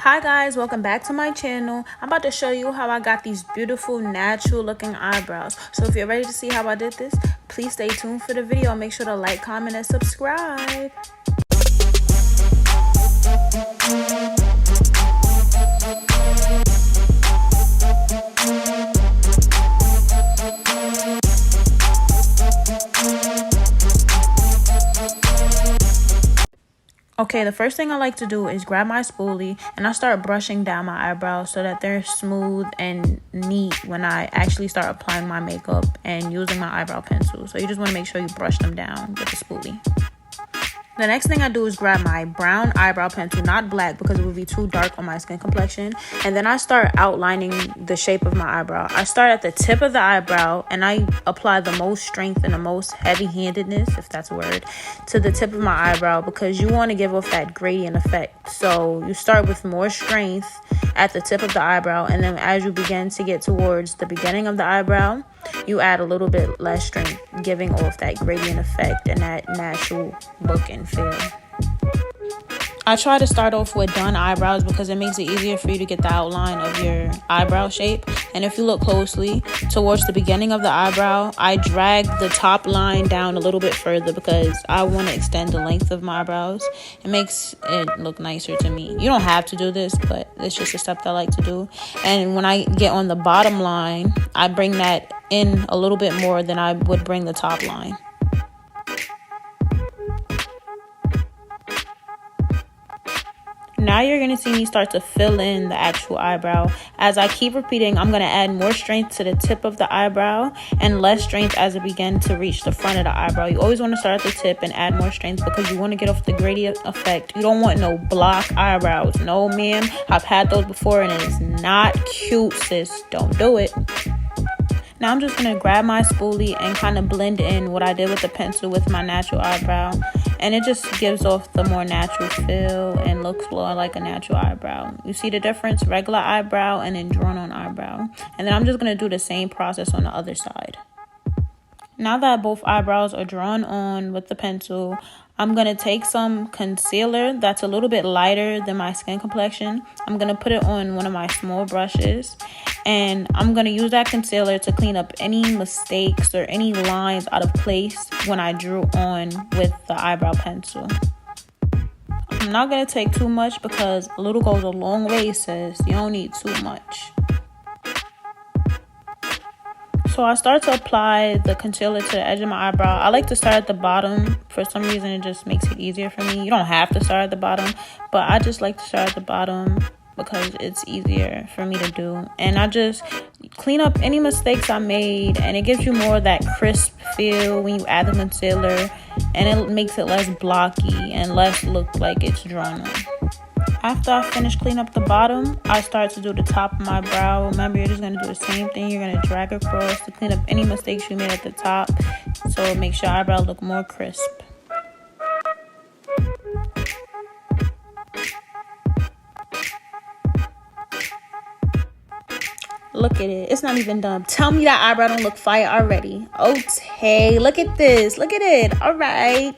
Hi guys, welcome back to my channel. I'm about to show you how I got these beautiful natural looking eyebrows. So if you're ready to see how I did this, please stay tuned for the video. Make sure to like, comment, and subscribe. Okay, the first thing I like to do is grab my spoolie and I start brushing down my eyebrows so that they're smooth and neat when I actually start applying my makeup and using my eyebrow pencil. So you just want to make sure you brush them down with the spoolie. The next thing I do is grab my brown eyebrow pencil, not black because it would be too dark on my skin complexion. And then I start outlining the shape of my eyebrow. I start at the tip of the eyebrow and I apply the most strength and the most heavy-handedness, if that's a word, to the tip of my eyebrow because you want to give off that gradient effect. So you start with more strength at the tip of the eyebrow, and then as you begin to get towards the beginning of the eyebrow, you add a little bit less strength, giving off that gradient effect and that natural look and feel. I try to start off with done eyebrows because it makes it easier for you to get the outline of your eyebrow shape. And if you look closely towards the beginning of the eyebrow, I drag the top line down a little bit further because I want to extend the length of my eyebrows. It makes it look nicer to me. You don't have to do this, but it's just a step that I like to do. And when I get on the bottom line, I bring that in a little bit more than I would bring the top line. Now you're going to see me start to fill in the actual eyebrow. As I keep repeating, I'm going to add more strength to the tip of the eyebrow and less strength as it begins to reach the front of the eyebrow. You always want to start at the tip and add more strength because you want to get off the gradient effect. You don't want no block eyebrows. No, ma'am. I've had those before and it is not cute, sis. Don't do it. Now I'm just going to grab my spoolie and kind of blend in what I did with the pencil with my natural eyebrow. And it just gives off the more natural feel and looks more like a natural eyebrow. You see the difference? Regular eyebrow and then drawn on eyebrow. And then I'm just going to do the same process on the other side. Now that both eyebrows are drawn on with the pencil, I'm going to take some concealer that's a little bit lighter than my skin complexion. I'm going to put it on one of my small brushes. And I'm going to use that concealer to clean up any mistakes or any lines out of place when I drew on with the eyebrow pencil. I'm not going to take too much because a little goes a long way, sis. You don't need too much. So I start to apply the concealer to the edge of my eyebrow. I like to start at the bottom. For some reason, it just makes it easier for me. You don't have to start at the bottom, but I just like to start at the bottom because it's easier for me to do. And I just clean up any mistakes I made, and it gives you more of that crisp feel when you add the concealer, and it makes it less blocky and less look like it's drawn on. After I finish cleaning up the bottom, I start to do the top of my brow. Remember, you're just going to do the same thing. You're going to drag across to clean up any mistakes you made at the top, so it makes your eyebrow look more crisp. Look at it. It's not even done. Tell me that eyebrow don't look fire already. Okay, look at this. Look at it. All right.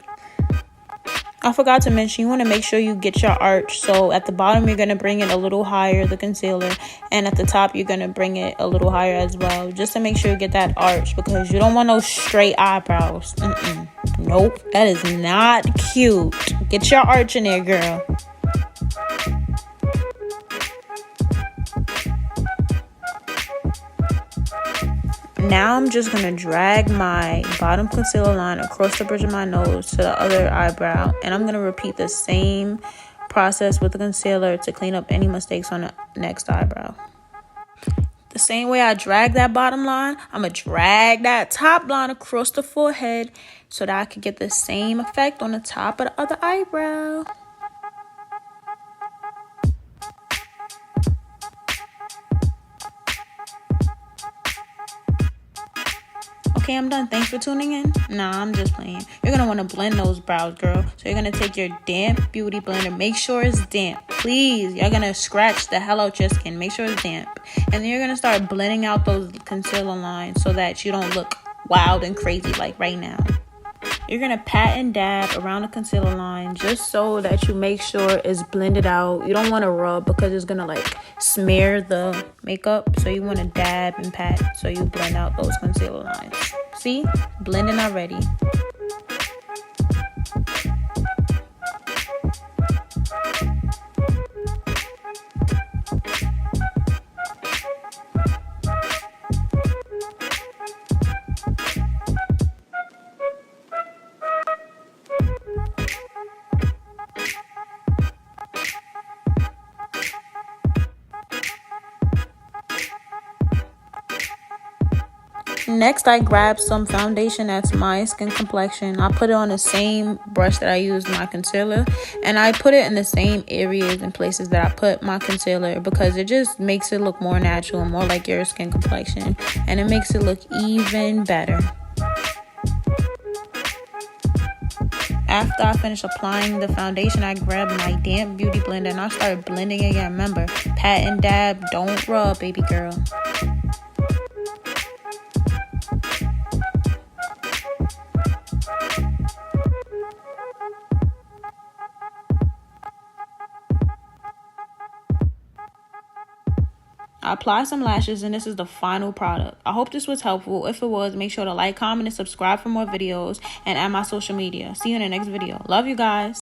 I forgot to mention, you want to make sure you get your arch. So at the bottom, you're going to bring it a little higher, the concealer. And at the top, you're going to bring it a little higher as well. Just to make sure you get that arch because you don't want no straight eyebrows. Nope. That is not cute. Get your arch in there, girl. Now I'm just going to drag my bottom concealer line across the bridge of my nose to the other eyebrow. And I'm going to repeat the same process with the concealer to clean up any mistakes on the next eyebrow. The same way I drag that bottom line, I'm going to drag that top line across the forehead so that I can get the same effect on the top of the other eyebrow. Okay, I'm done. Thanks for tuning in. Nah, I'm just playing. You're going to want to blend those brows, girl. So you're going to take your damp beauty blender. Make sure it's damp. Please. You're going to scratch the hell out your skin. Make sure it's damp. And then you're going to start blending out those concealer lines so that you don't look wild and crazy like right now. You're going to pat and dab around the concealer line just so that you make sure it's blended out. You don't want to rub because it's going to like smear the makeup. So you want to dab and pat so you blend out those concealer lines. See? Blending already. Next, I grabbed some foundation that's my skin complexion. I put it on the same brush that I used my concealer, and I put it in the same areas and places that I put my concealer because it just makes it look more natural and more like your skin complexion, and it makes it look even better. After I finish applying the foundation, I grabbed my damp beauty blender and I started blending again. Remember, pat and dab, don't rub, baby girl. I applied some lashes and this is the final product. I hope this was helpful. If it was, make sure to like, comment, and subscribe for more videos and add my social media. See you in the next video. Love you guys.